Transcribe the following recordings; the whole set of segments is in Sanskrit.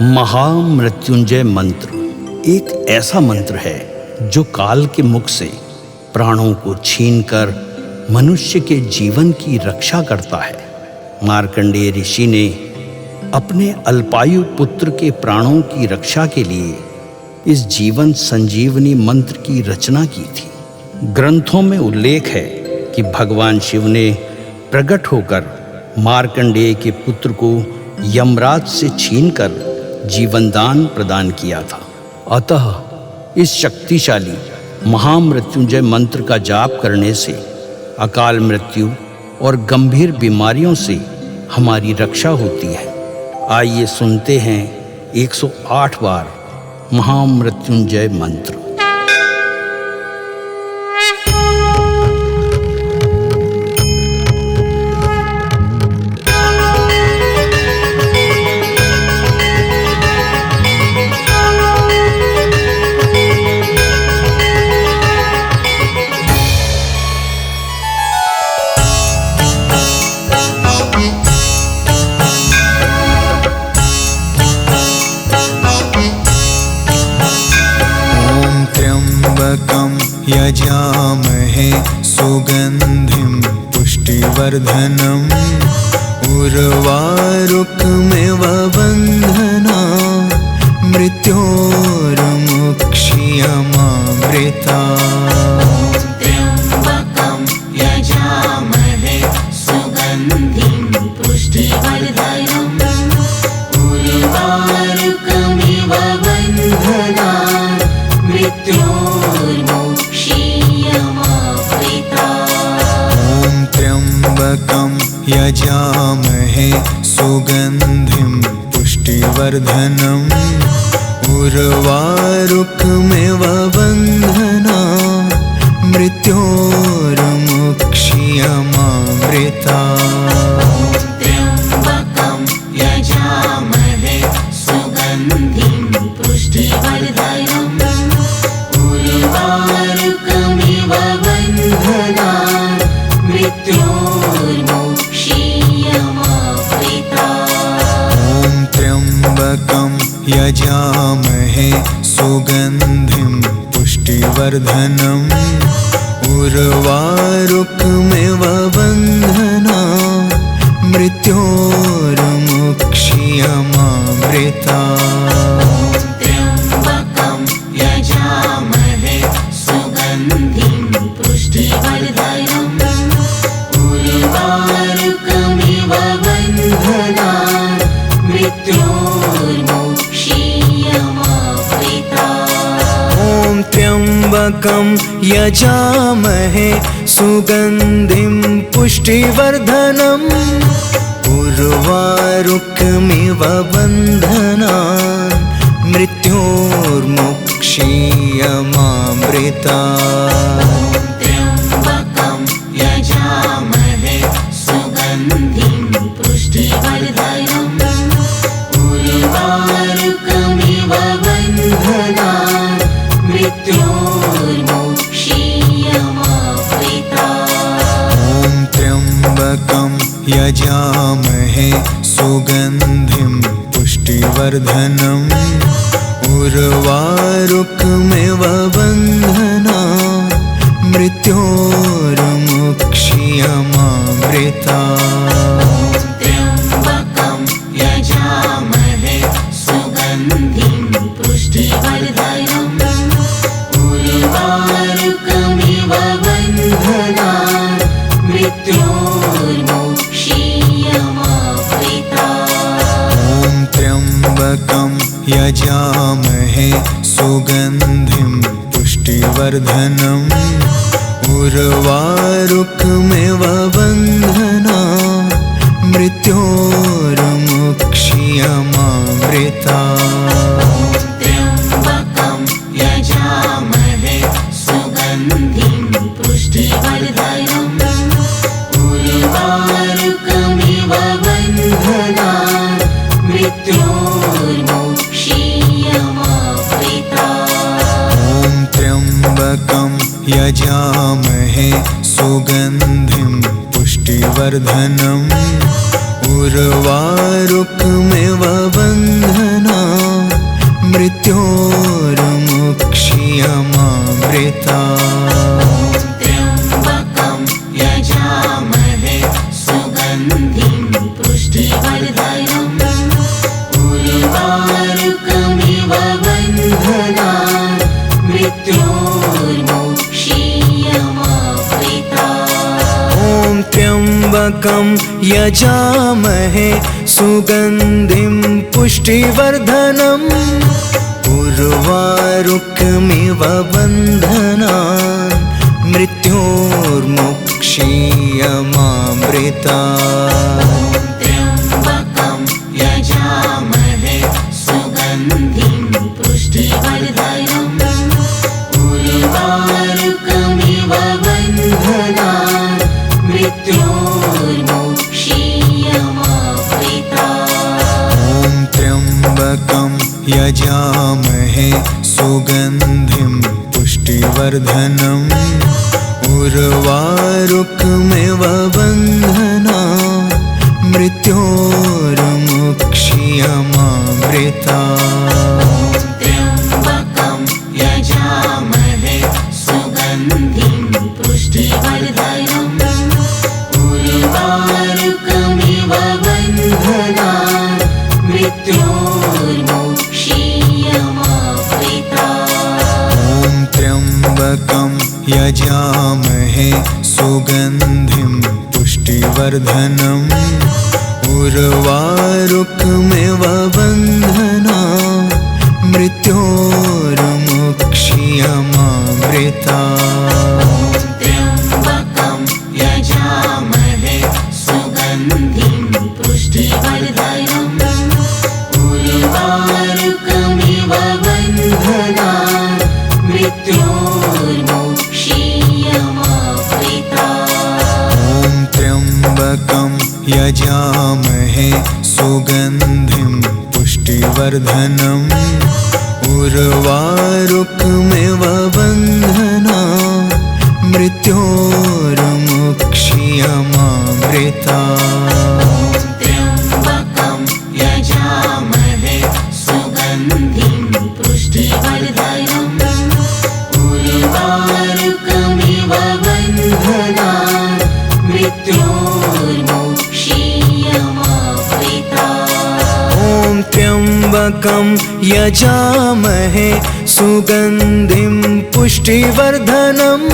महामृत्युंजय मंत्र एक ऐसा मंत्र है जो काल के मुख से प्राणों को छीनकर मनुष्य के जीवन की रक्षा करता है। मार्कंडेय ऋषि ने अपने अल्पायु पुत्र के प्राणों की रक्षा के लिए इस जीवन संजीवनी मंत्र की रचना की थी। ग्रंथों में उल्लेख है कि भगवान शिव ने प्रकट होकर मार्कंडेय के पुत्र को यमराज से छीनकर जीवनदान प्रदान किया था। अतः इस शक्तिशाली महामृत्युंजय मंत्र का जाप करने से अकाल मृत्यु और गंभीर बीमारियों से हमारी रक्षा होती है। आइए सुनते हैं 108 बार महामृत्युंजय मंत्र। यजामहे सुगंधिं पुष्टिवर्धनम् उर्वारुकमिव बन्धना मृत्योर्मुक्षीयमामृता। त्र्यम्बकं यजामहे सुगन्धिं पुष्टिवर्धनम् उर्वारुकमिव बन्धना मृत्योर्मुक्षीयमामृता। त्र्यम्बकं यजामहे सुगन्धिं पुष्टिवर्धनम् उर्वारुकमिव बन्धना मृत्योर्मुक्षीयमामृता। त्र्यम्बकं यजामहे सुगन्धिं पुष्टिवर्धनम् उर्वारुकमिव बन्धना मृत्योर्मुक्षीयमामृता। त्र्यम्बकं यजामहे सुगन्धिं पुष्टिवर्धनम् उर्वारुकमिव बन्धना मृत्योर्मुक्षीयमामृता। त्र्यम्बकं यजामहे सुगन्धिं पुष्टिवर्धनम् उर्वारुकमिव बन्धना मृत्योर्मुक्षीयमामृता। त्र्यम्बकं यजामहे सुगन्धिं पुष्टिवर्धनम् उर्वारुकमिव बन्धना मृत्योर्मुक्षीयमामृता। त्र्यम्बकं यजामहे सुगन्धिं पुष्टिवर्धनम् उर्वारुकमिव बन्धना मृत्योर्मुक्षीयमामृता। त्र्यम्बकं यजामहे सुगन्धिं पुष्टिवर्धनम् उर्वारुकमिव बन्धना मृत्योर्मुक्षीयमामृता। त्र्यम्बकं यजामहे सुगन्धिं पुष्टिवर्धनम् उर्वारुकमिव बन्धना मृत्योर्मुक्षीयमामृता। त्र्यम्बकं यजामहे सुगन्धिं पुष्टिवर्धनम् उर्वारुकमिव बन्धना मृत्योर्मुक्षीयमामृता। त्र्यम्बकं यजामहे सुगन्धिं पुष्टिवर्धनम् उर्वारुकमिव बन्धना मृत्योर्मुक्षीयमामृता। त्र्यम्बकं यजामहे सुगन्धिं पुष्टिवर्धनम् उर्वारुकमिव बन्धना मृत्योर्मुक्षीयमामृता त्र्यम्बकं यजामहे सुगन्धिं पुष्टिवर्धनम् उर्वारुकमिव बन्धनान् मृत्योर्मुक्षीयमामृता ॐ त्र्यम्बकं यजामहे सुगन्धिं पुष्टिवर्धनम् उर्वारुकमिव बन्धनान् मृत्योर्मुक्षीयमामृता त्र्यम्बकं यजामहे सुगन्धिं पुष्टिवर्धनम् उर्वारुकमिव बन्धनान् मृत्योर्मुक्षीयमामृता ॐ त्र्यम्बकं यजामहे सुगन्धिं पुष्टिवर्धनम् उर्वारुकमिव बन्धनान् मृत्योर्मुक्षीयमामृता त्र्यम्बकं यजामहे सुगन्धिं पुष्टिवर्धनम् उर्वारुकमिव बन्धनान् मृत्योर्मुक्षीयमामृता ॐ त्र्यम्बकं यजामहे सुगन्धिं पुष्टिवर्धनम् उर्वारुकमिव बन्धनान् मृत्योर्मुक्षीयमामृता त्र्यम्बकं यजामहे सुगन्धिं पुष्टिवर्धनम् उर्वारुकमिव बन्धनान् मृत्योर्मुक्षीयमामृता ॐ त्र्यम्बकं यजामहे सुगन्धिं पुष्टिवर्धनम् उर्वारुकमिव बन्धनान् मृत्योर्मुक्षीयमामृता त्र्यम्बकं यजामहे सुगन्धिं पुष्टिवर्धनम् उर्वारुकमिव बन्धनान् मृत्योर्मुक्षीयमामृता ॐ त्र्यम्बकं यजामहे सुगन्धिं पुष्टिवर्धनम्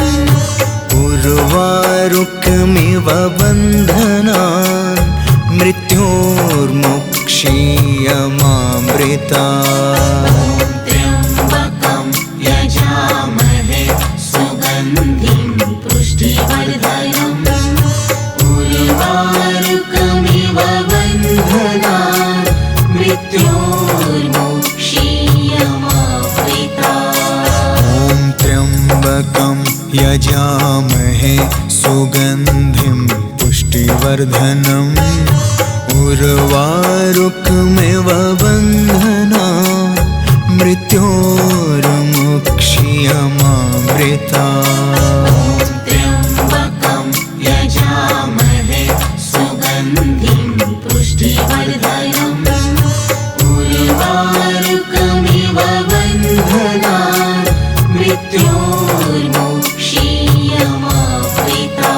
उर्वारुकमिव बन्धनान् मृत्योर्मुक्षीयमामृता त्र्यम्बकं यजामहे सुगन्धिं पुष्टिवर्धनम् उर्वारुकमिव बन्धनान् मृत्योर्मुक्षीयमामृता ॐ त्र्यम्बकं यजामहे सुगन्धिं पुष्टिवर्धनम् उर्वारुकमिव बन्धनान् मृत्योर्मुक्षीयमामृता त्र्यम्बकं यजामहे सुगन्धिं पुष्टिवर्धनम् उर्वारुकमिव बन्धनान् मृत्योर्मुक्षीयमामृता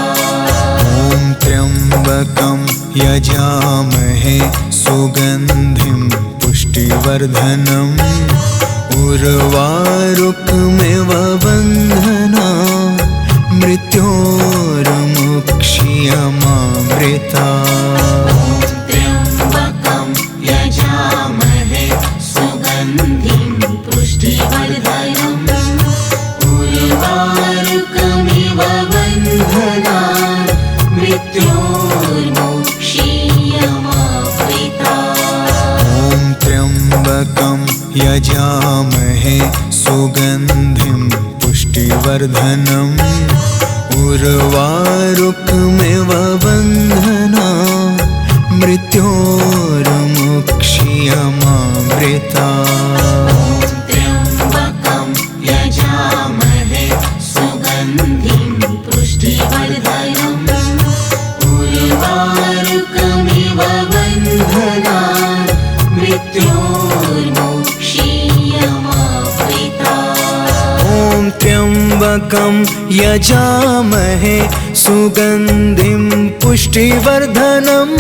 ॐ त्र्यम्बकं यजामहे सुगन्धिं पुष्टिवर्धनम् उर्वारुकमिव बन्धनान् मृत्योर्मुक्षीयमामृता त्र्यम्बकं यजामहे सुगन्धिं पुष्टिवर्धनम् उर्वारुकमिव बन्धनान् मृत्योर्मुक्षीयमामृता ॐ त्र्यम्बकं यजामहे सुगन्धिं पुष्टिवर्धनम् उर्वारुकमिव बन्धनान् मृत्योर्मुक्षीयमामृता त्र्यम्बकं यजामहे सुगन्धिं पुष्टिवर्धनम् उर्वारुकमिव बन्धनान् मृत्योर्मुक्षीयमामृता त्र्यम्बकं यजामहे सुगन्धिं पुष्टिवर्धनम्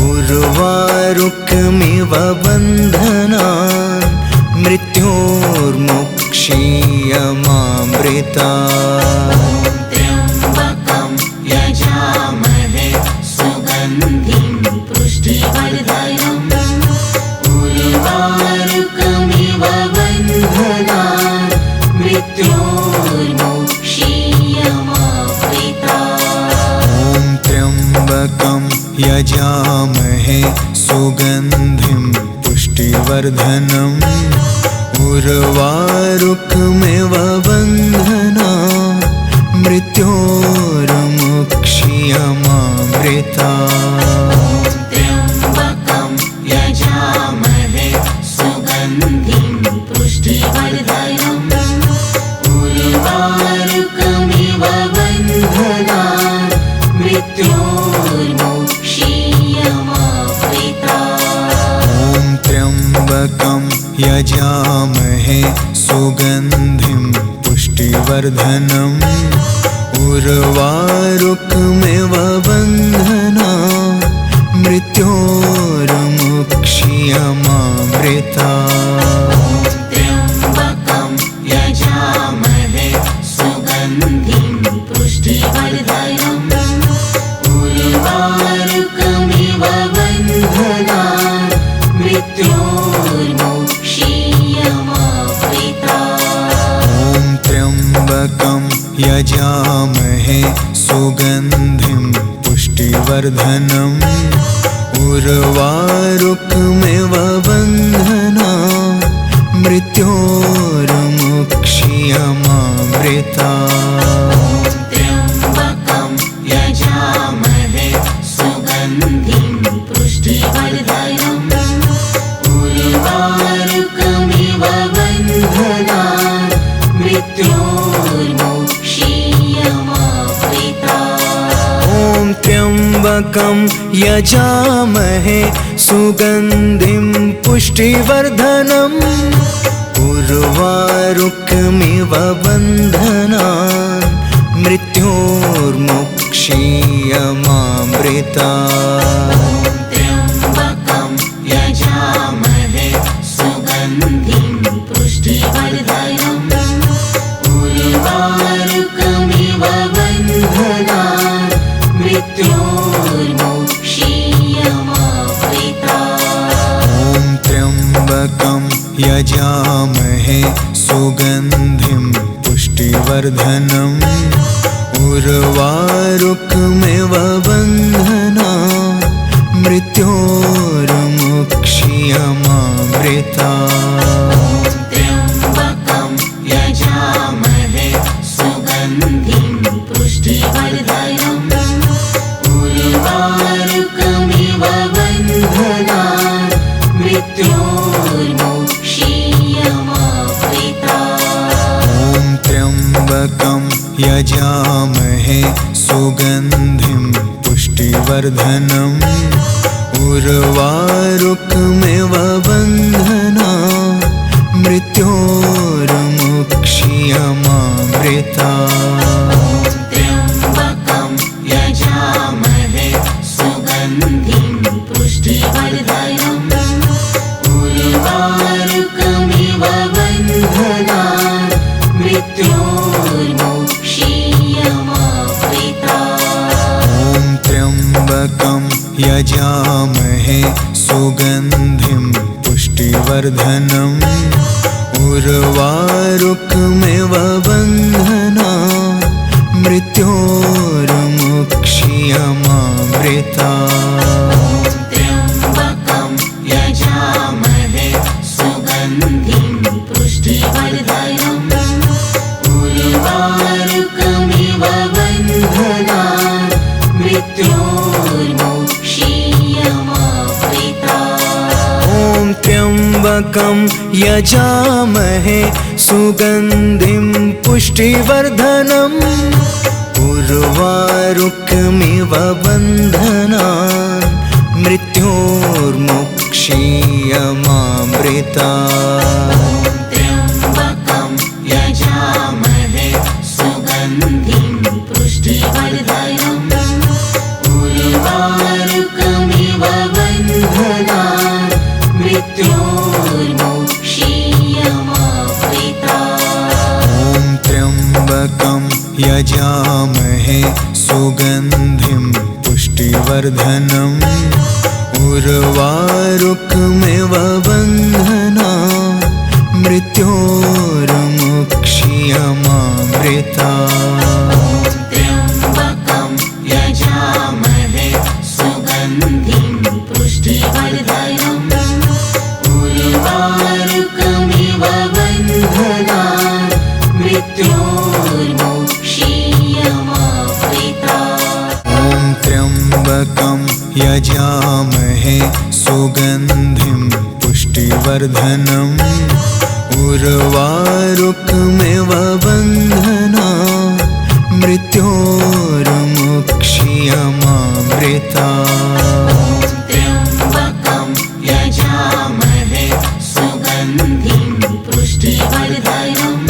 उर्वारुकमिव बन्धनान् मृत्योर्मुक्षीयमामृतात्। त्र्यम्बकं यजामहे सुगन्धिं पुष्टिवर्धनम् उर्वारुकमिव बन्धनान् मृत्योर्मुक्षीयमामृतात्। ॐ त्र्यम्बकं यजामहे सुगन्धिं पुष्टिवर्धनम् उर्वारुकमिव बन्धनान् मृत्योर्मुक्षीयमामृतात्। त्र्यम्बकं यजामहे सुगन्धिं पुष्टिवर्धनम् उर्वारुकमिव बन्धनान् मृत्योर्मुक्षीयमामृतात्। ॐ त्र्यम्बकं यजामहे सुगन्धिं पुष्टिवर्धनम् उर्वारुकमिव बन्धनान् मृत्योर्मुक्षीयमामृतात्। त्र्यम्बकं यजामहे सुगन्धिं पुष्टिवर्धनम् उर्वारुकमिव बन्धनान् मृत्योर्मुक्षीयमामृतात्। ॐ त्र्यम्बकं यजामहे सुगन्धिं पुष्टिवर्धनम् उर्वारुकमिव बन्धनान् मृत्योर्मुक्षीयमामृतात्। त्र्यम्बकं यजामहे सुगन्धिं पुष्टिवर्धनम् उर्वारुकमिव बन्धनान् मृत्योर्मुक्षीयमामृतात्। ॐ त्र्यम्बकं यजामहे सुगन्धिं पुष्टिवर्धनम् उर्वारुकमिव बन्धनान् मृत्योर्मुक्षीयमामृतात्। त्र्यम्बकं यजामहे सुगन्धिं पुष्टिवर्धनम् उर्वारुकमिव बन्धनान् मृत्योर्मुक्षीयमामृतात्। ॐ त्र्यम्बकं यजामहे सुगन्धिं पुष्टिवर्धनम् उर्वारुकमिव बन्धनान् मृत्योर्मुक्षीयमामृतात्। त्र्यम्बकं यजामहे सुगन्धिं पुष्टिवर्धनम् उर्वारुकमिव बन्धनान् मृत्योर्मुक्षीयमामृतात्। ॐ त्र्यम्बकं यजामहे सुगन्धिं पुष्टिवर्धनम् उर्वारुकमिव बन्धनान् मृत्योर्मुक्षीयमामृतात्। त्र्यम्बकं यजामहे सुगन्धिं पुष्टिवर्धनम् उर्वारुकमिव बन्धनान् मृत्योर्मुक्षीयमामृतात्। ॐ त्र्यम्बकं यजामहे सुगन्धिं पुष्टिवर्धनम् उर्वारुकमिव बन्धनान् मृत्योर्मुक्षीयमामृतात्। त्र्यम्बकं यजामहे सुगन्धिं पुष्टिवर्धनम् उर्वारुकमिव बन्धनान् मृत्योर्मुक्षीयमामृतात्। ॐ त्र्यम्बकं यजामहे सुगन्धिं पुष्टिवर्धनम् उर्वारुकमिव बन्धनान् मृत्योर्मुक्षीयमामृतात्। त्र्यम्बकं यजामहे मृत्योर्मुक्षीयमामृता। ॐ त्र्यम्बकं यजामहे सुगन्धिं पुष्टिवर्धनम् उर्वारुकमिव बन्धनान् मृत्योर्मुक्षीयमामृता। त्र्यम्बकं यजामहे सुगन्धिं पुष्टिवर्धनम् उर्वारुकमिव बन्धनान् मृत्योर्मुक्षीयमामृता। ॐ त्र्यम्बकं यजामहे सुगन्धिं पुष्टिवर्धनम् उर्वारुकमिव बन्धनान् मृत्योर्मुक्षीयमामृता। त्र्यम्बकं यजामहे सुगन्धिं पुष्टिवर्धनम्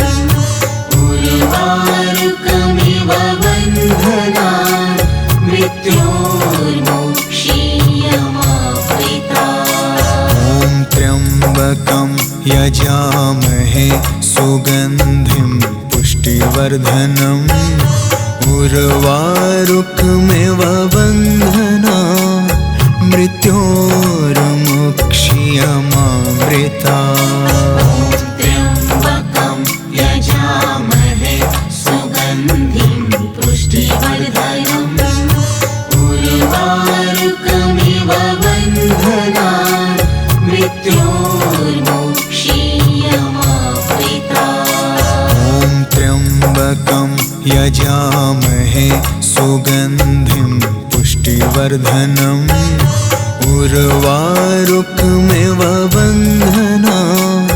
उर्वारुकमिव बन्धनान् मृत्योर्मुक्षीयमामृता। ॐ त्र्यम्बकं यजामहे सुगन्धिं पुष्टिवर्धनम् उर्वारुकमिव बन्धनान् मृत्योर्मुक्षीयमामृता। त्र्यम्बकं यजामहे सुगन्धिं पुष्टिवर्धनम् उर्वारुकमिव बन्धनान् मृत्योर्मुक्षीयमामृता। ॐ त्र्यम्बकं यजामहे सुगन्धिं पुष्टिवर्धनम् उर्वारुकमिव बन्धनान्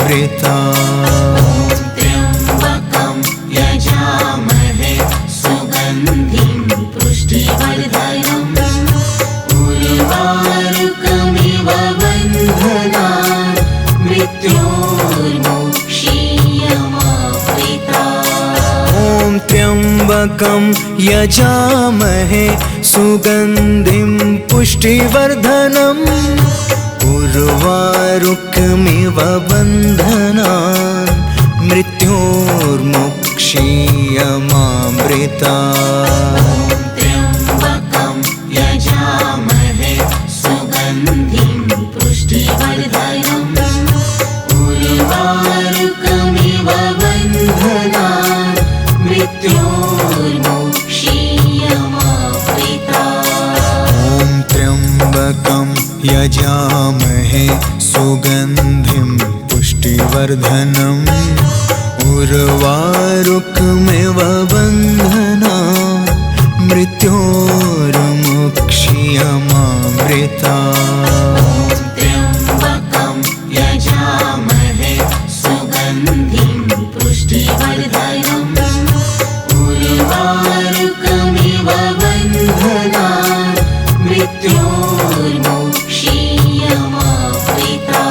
मृत्योर्मुक्षीयमामृता। त्र्यम्बकं यजामहे सुगन्धिं पुष्टिवर्धनम् उर्वारुकमिव बन्धनान् मृत्योर्मुक्षीयमामृता। ॐ त्र्यम्बकं यजामहे सुगन्धिं पुष्टिवर्धनम् उर्वारुकमिव बन्धनान् मृत्योर्मुक्षीयमामृता। त्र्यम्बकं यजामहे सुगन्धिं पुष्टिवर्धनम् उर्वारुकमिव बन्धनान् मृत्योर्मुक्षीयमामृता। ॐ त्र्यम्बकं यजामहे सुगन्धिं पुष्टिवर्धनम् उर्वारुकमिव बन्धनान् मृत्योर्मुक्षीयमामृता। त्र्यम्बकं यजामहे सुगन्धिं पुष्टिवर्धनम् उर्वारुकमिव बन्धनान् मृत्योर्मुक्षीयमामृता।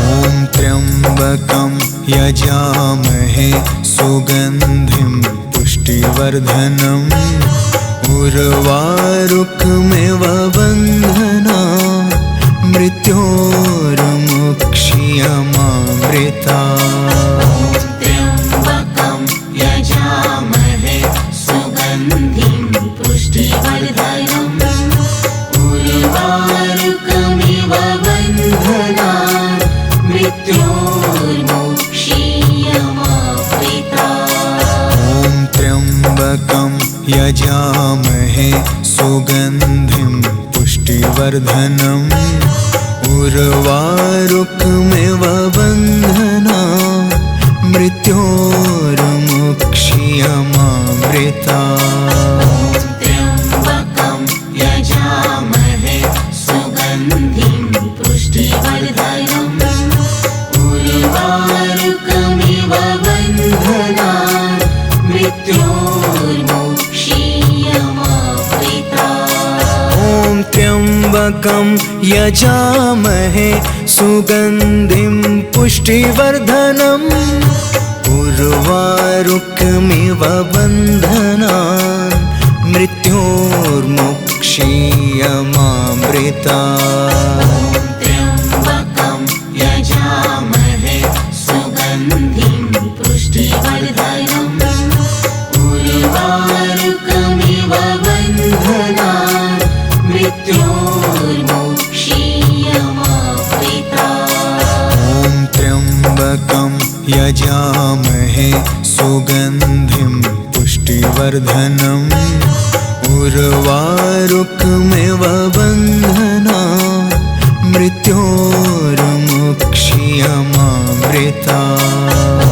ॐ त्र्यम्बकं यजामहे सुगन्धिं पुष्टिवर्धनम् उर्वारुकमिव बन्धनान् मृत्योर्मुक्षीयमामृता। त्र्यम्बकं यजामहे सुगन्धिं पुष्टिवर्धनम् उर्वारुकमिव बन्धनान् मृत्योर्मुक्षीयमामृता। ॐ त्र्यम्बकं यजामहे सुगन्धिं पुष्टिवर्धनम् उर्वारुकमिव बन्धनान् मृत्योर्मुक्षीयमामृता। त्र्यम्बकं यजामहे सुगन्धिं पुष्टिवर्धनम् उर्वारुकमिव बन्धनान् मृत्योर्मुक्षीयमामृता। ॐ त्र्यम्बकं यजामहे सुगन्धिं पुष्टिवर्धनम् उर्वारुकमिव बन्धनान् मृत्योर्मुक्षीयमामृता। त्र्यम्बकं यजामहे सुगन्धिं पुष्टिवर्धनम् उर्वारुकमिव बन्धनान् मृत्योर्मोक्षीयमावृतात्। ॐ त्र्यम्बकं यजामहे सुगन्धिं पुष्टिवर्धनम् उर्वारुकमिव बन्धनान् मृत्योर्मोक्षीयमावृतात्।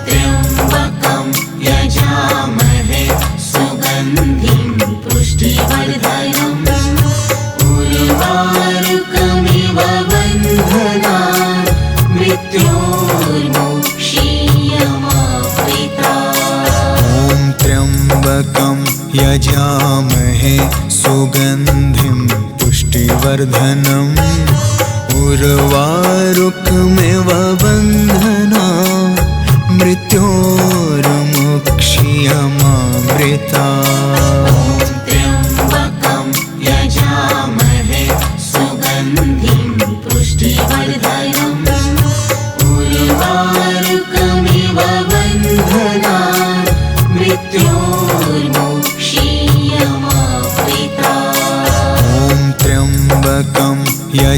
त्र्यम्बकं यजामहे सुगन्धिं पुष्टिवर्धनम् उर्वारुकमिव बन्धनान् मृत्योर्मोक्षीयमावृतात्। ॐ त्र्यम्बकं यजामहे सुगन्धिं पुष्टिवर्धनम् उर्वारुकमिव बन्धनान् मृत्योर्मोक्षीयमावृतात्। त्र्यम्बकं यजामहे सुगन्धिं पुष्टिवर्धनम् उर्वारुकमिव बन्धनान् मृत्योर्मोक्षीयमावृतात्। ॐ त्र्यम्बकं यजामहे सुगन्धिं पुष्टिवर्धनम् उर्वारुकमिव बन्धनान् मृत्योर्मोक्षीयमावृतात्। त्र्यम्बकं यजामहे सुगन्धिं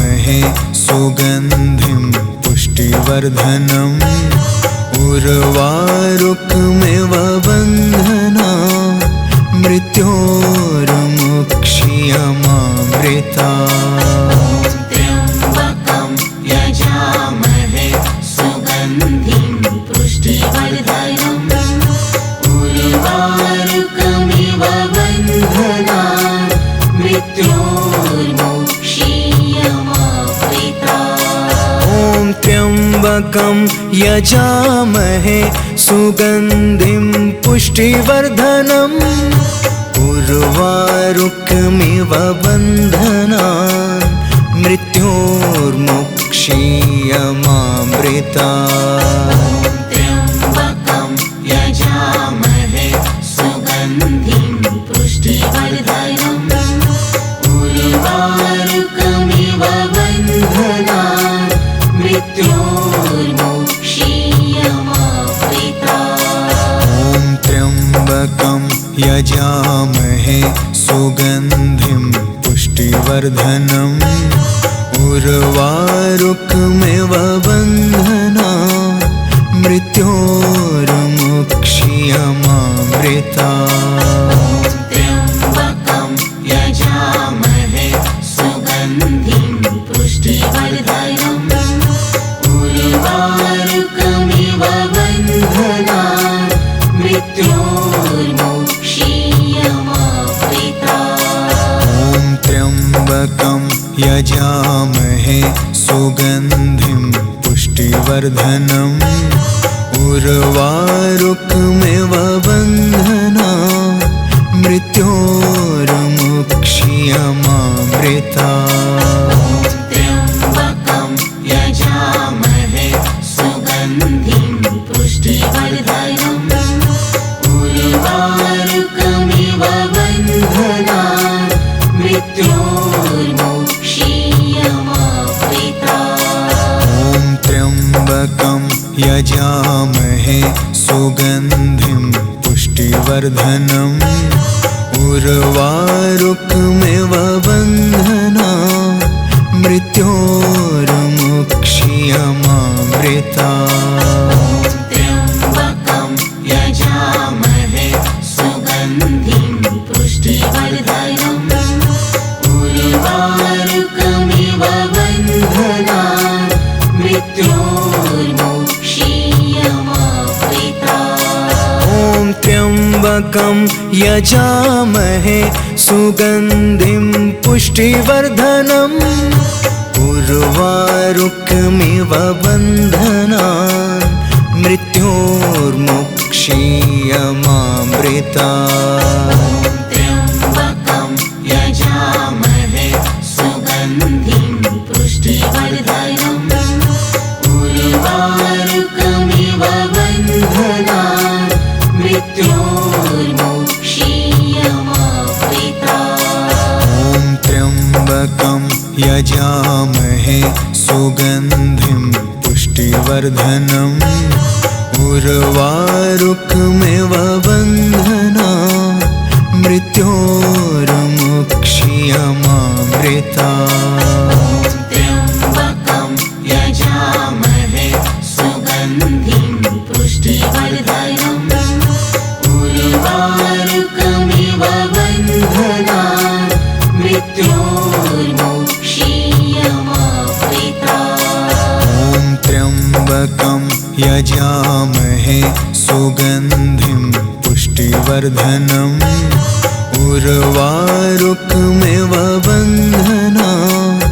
पुष्टिवर्धनम् उर्वारुकमिव बन्धनान् मृत्योर्मोक्षीयमावृतात्। ॐ त्र्यम्बकं यजामहे सुगन्धिं पुष्टिवर्धनम् उर्वारुकमिव बन्धनान् मृत्योर्मोक्षीयमावृतात्। त्र्यम्बकं यजामहे सुगन्धिं पुष्टिवर्धनम् उर्वारुकमिव बन्धनान् मृत्योर्मोक्षीयमावृतात्। ॐ त्र्यम्बकं यजामहे सुगन्धिं पुष्टिवर्धनम् उर्वारुकमिव बन्धनान् मृत्योर्मोक्षीयमावृतात्। त्र्यम्बकं यजामहे सुगन्धिं पुष्टिवर्धनम् उर्वारुकमिव बन्धनान् मृत्योर्मोक्षीयमावृतात्। ॐ त्र्यम्बकं यजामहे सुगन्धिं पुष्टिवर्धनम् उर्वारुकमिव बन्धनान् मृत्योर्मोक्षीयमावृतात्। त्र्यम्बकं यजामहे सुगन्धिं पुष्टिवर्धनम् उर्वारुकमिव बन्धनान् मृत्योर्मोक्षीयमावृतात्। त्र्यम्बकं यजामहे सुगन्धिं पुष्टिवर्धनम् उर्वारुकमिव बन्धनान् मृत्योर्मोक्षीयमावृतात्। ॐ त्र्यम्बकं यजामहे सुगन्धिं पुष्टिवर्धनम् उर्वारुकमिव बन्धनान् मृत्योर्मोक्षीयमावृतात्। त्र्यम्बकं यजामहे सुगन्धिं पुष्टिवर्धनम् उर्वारुकमिव बन्धनान् मृत्योर्मोक्षीयमावृतात्। ॐ त्र्यम्बकं यजामहे सुगन्धिं पुष्टिवर्धनम् उर्वारुकमिव बन्धनान् मृत्योर्मोक्षीयमावृतात्। त्र्यम्बकं यजामहे सुगन्धिं पुष्टिवर्धनम् उर्वारुकमिव बन्धनान् मृत्योर्मोक्षीयमावृतात्। त्र्यम्बकं यजामहे सुगन्धिं पुष्टिवर्धनम् उर्वारुकमिव बन्धनान् मृत्योर्मोक्षीयमावृतात्। ॐ त्र्यम्बकं यजामहे सुगन्धिं पुष्टिवर्धनम् उर्वारुकमिव बन्धनान् मृत्योर्मोक्षीयमावृतात्। ॐ त्र्यम्बकं यजामहे सुगन्धिं पुष्टिवर्धनम् उर्वारुकमिव बन्धनान् मृत्योर्मोक्षीयमावृतात्। त्र्यम्बकं यजामहे सुगन्धिं पुष्टिवर्धनम् उर्वारुकमिव बन्धनान् मृत्योर्मोक्षीयमावृतात्। यजामहे सुगन्धिं पुष्टिवर्धनम् उर्वारुकमिव बन्धनान् मृत्योर्मुक्ष्यमामृतात्। त्र्यम्बकं यजामहे सुगन्धिं पुष्टिवर्धनम् उर्वारुकमिव बन्धनान् मृत्योर्मुक्ष्यमामृतात्। ॐ त्र्यम्बकं यजामहे सुगन्धिं पुष्टिवर्धनम् उर्वारुकमिव बन्धनान्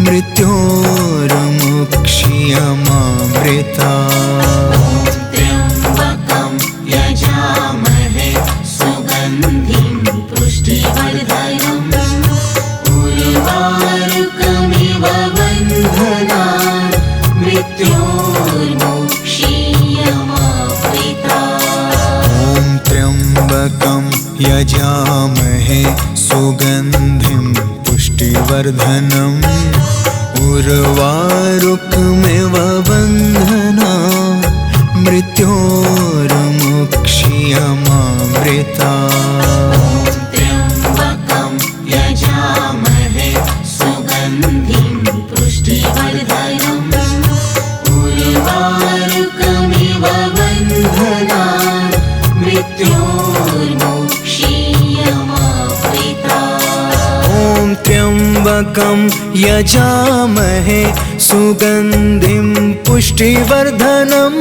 मृत्योर्मुक्ष्यमामृतात्। त्र्यम्बकं यजामहे सुगन्धिं पुष्टिवर्धनम् उर्वारुकमिव बन्धनान् मृत्योर्मुक्ष्यमामृतात्। ॐ त्र्यम्बकं यजामहे सुगन्धिं पुष्टिवर्धनम् उर्वारुकमिव बन्धनान् मृत्योर्मुक्ष्यमामृतात्। त्र्यम्बकं यजामहे सुगन्धिं पुष्टिवर्धनम् उर्वारुकमिव बन्धनान् मृत्योर्मुक्ष्यमामृतात्। ॐ त्र्यम्बकं यजामहे सुगन्धिं पुष्टिवर्धनम्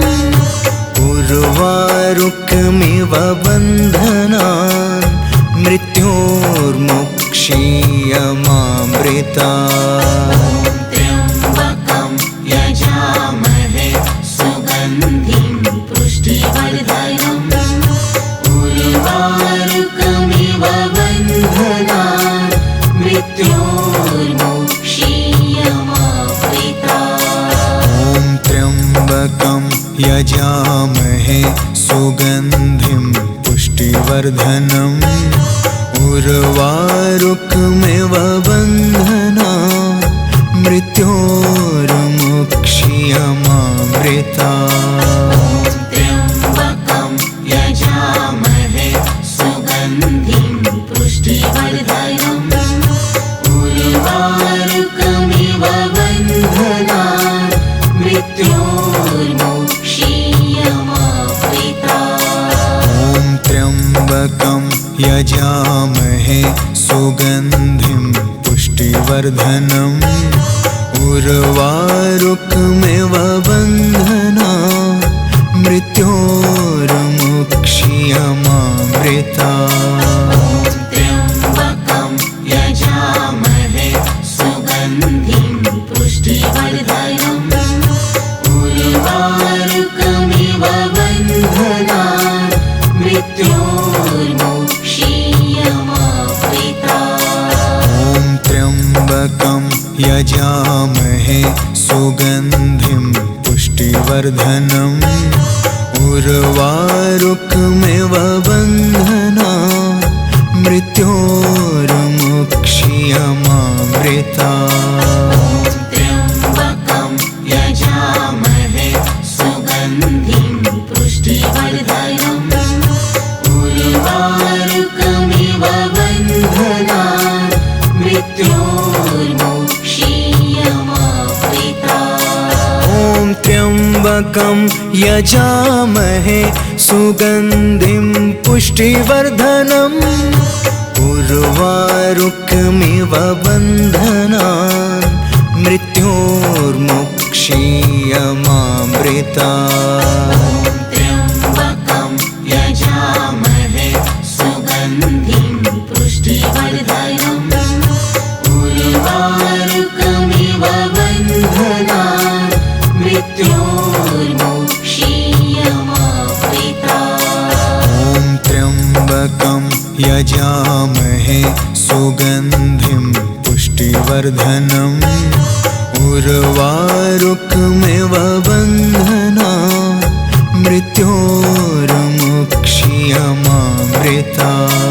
उर्वारुकमिव बन्धनान् मृत्योर्मुक्ष्यमामृतात्। त्र्यम्बकं यजामहे सुगन्धिं पुष्टिवर्धनम् उर्वारुकमिव बन्धनान् मृत्योर्मुक्ष्यमामृतात्। ॐ त्र्यम्बकं यजामहे सुगन्धिं पुष्टिवर्धनम् उर्वारुकमिव बन्धनान् मृत्योर्मुक्ष्यमामृतात्। त्र्यम्बकं यजामहे सुगन्धिं पुष्टिवर्धनम् उर्वारुकमिव बन्धनान् मृत्योर्मुक्ष्यमामृतात्। ॐ त्र्यम्बकं यजामहे सुगन्धिं पुष्टिवर्धनम् उर्वारुकमिव बन्धनान् मृत्योर्मुक्ष्यमामृतात्। त्र्यम्बकं यजामहे सुगन्धिं पुष्टिवर्धनम् उर्वारुकमिव बन्धनान् मृत्योर्मुक्ष्यमामृतात्। ॐ त्र्यम्बकं यजामहे सुगन्धिं पुष्टिवर्धनम् उर्वारुकमिव बन्धनान् मृत्योर्मुक्ष्यमामृतात्। त्र्यम्बकं यजामहे सुगन्धिं पुष्टिवर्धनम् उर्वारुकमिव बन्धनान् मृत्योर्मुक्ष्यमामृतात्। ॐ त्र्यम्बकं यजामहे सुगन्धिं पुष्टिवर्धनम् उर्वारुकमिव बन्धनान् मृत्योर्मुक्ष्यमामृतात्। त्र्यम्बकं यजामहे सुगन्धिं पुष्टिवर्धनम् उर्वारुकमिव बन्धनान् मृत्योर्मुक्ष्यमामृतात्। ॐ त्र्यम्बकं यजामहे सुगन्धिं पुष्टिवर्धनम् उर्वारुकमिव बन्धनान् मृत्योर्मुक्ष्यमामृतात्।